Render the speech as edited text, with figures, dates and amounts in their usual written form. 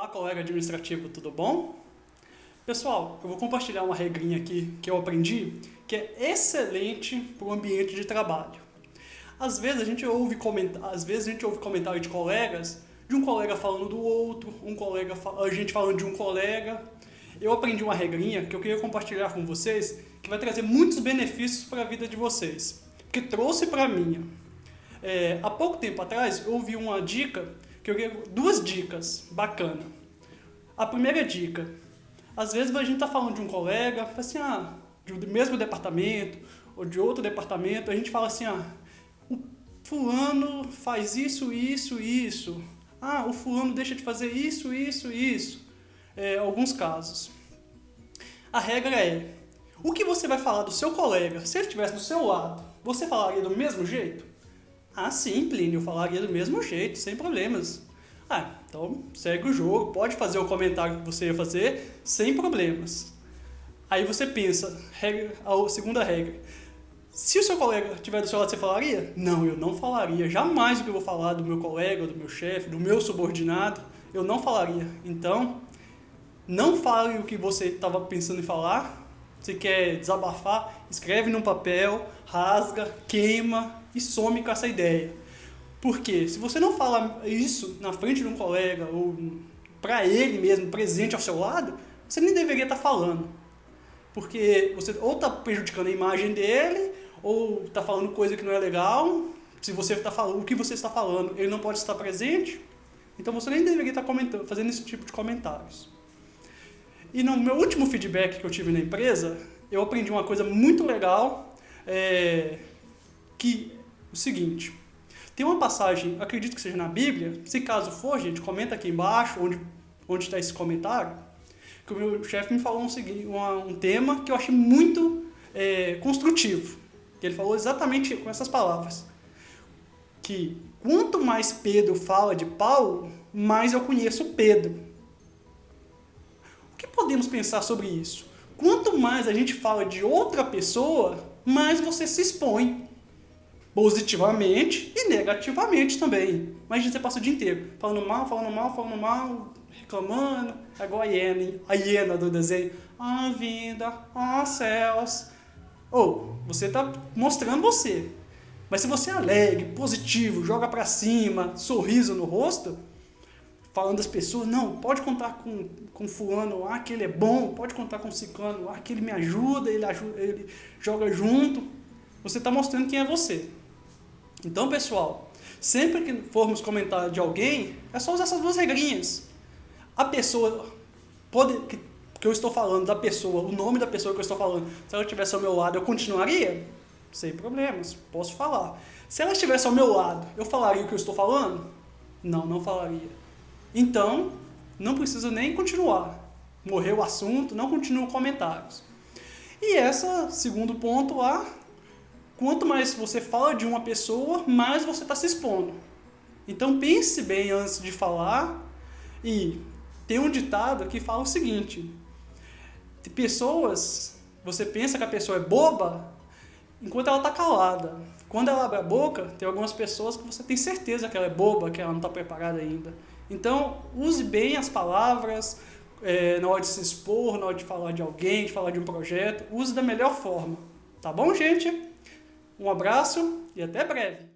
Olá, colega administrativo, tudo bom? Pessoal, eu vou compartilhar uma regrinha aqui que eu aprendi, que é excelente para o ambiente de trabalho. Às vezes a gente ouve comentário de colegas, de um colega falando do outro, a gente falando de um colega. Eu aprendi uma regrinha que eu queria compartilhar com vocês, que vai trazer muitos benefícios para a vida de vocês, que trouxe para mim. Há pouco tempo atrás eu ouvi uma dica, duas dicas bacanas. A primeira dica: às vezes a gente está falando de um colega, assim, do mesmo departamento ou de outro departamento, a gente fala assim, o fulano faz isso, isso, isso. O fulano deixa de fazer isso, isso, isso. Alguns casos. A regra é: o que você vai falar do seu colega, se ele estivesse do seu lado, você falaria do mesmo jeito? Sim, Plínio, eu falaria do mesmo jeito, sem problemas. Então segue o jogo, pode fazer o comentário que você ia fazer, sem problemas. Aí você pensa, a segunda regra: se o seu colega estiver do seu lado, você falaria? Não, eu não falaria. Jamais o que eu vou falar do meu colega, do meu chefe, do meu subordinado, eu não falaria. Então, não fale o que você estava pensando em falar. Se quer desabafar, escreve num papel, rasga, queima e some com essa ideia. Porque se você não fala isso na frente de um colega ou para ele mesmo, presente ao seu lado, você nem deveria estar falando. Porque você ou está prejudicando a imagem dele, ou está falando coisa que não é legal. Se você está falando o que você está falando, ele não pode estar presente. Então você nem deveria estar fazendo esse tipo de comentários. E no meu último feedback que eu tive na empresa, eu aprendi uma coisa muito legal, que o seguinte: tem uma passagem, acredito que seja na Bíblia, se caso for, gente, comenta aqui embaixo onde está esse comentário, que o meu chefe me falou um tema que eu achei muito construtivo. Ele falou exatamente com essas palavras: que quanto mais Pedro fala de Paulo, mais eu conheço Pedro. O que podemos pensar sobre isso? Quanto mais a gente fala de outra pessoa, mais você se expõe. Positivamente e negativamente também. Imagina, você passa o dia inteiro falando mal, reclamando. É igual a hiena do desenho. Vida, céus. Você está mostrando você. Mas se você é alegre, positivo, joga pra cima, sorriso no rosto, falando das pessoas, não, pode contar com fulano, que ele é bom, pode contar com ciclano, que ele me ajuda, ele joga junto. Você está mostrando quem é você. Então, pessoal, sempre que formos comentar de alguém, é só usar essas duas regrinhas. A pessoa, que eu estou falando da pessoa, o nome da pessoa que eu estou falando, se ela estivesse ao meu lado, eu continuaria? Sem problemas, posso falar. Se ela estivesse ao meu lado, eu falaria o que eu estou falando? Não, não falaria. Então, não preciso nem continuar. Morreu o assunto, não continuo comentários. E esse segundo ponto lá: quanto mais você fala de uma pessoa, mais você está se expondo. Então pense bem antes de falar. E tem um ditado que fala o seguinte: você pensa que a pessoa é boba enquanto ela está calada. Quando ela abre a boca, tem algumas pessoas que você tem certeza que ela é boba, que ela não está preparada ainda. Então use bem as palavras, na hora de se expor, na hora de falar de alguém, de falar de um projeto. Use da melhor forma. Tá bom, gente? Um abraço e até breve!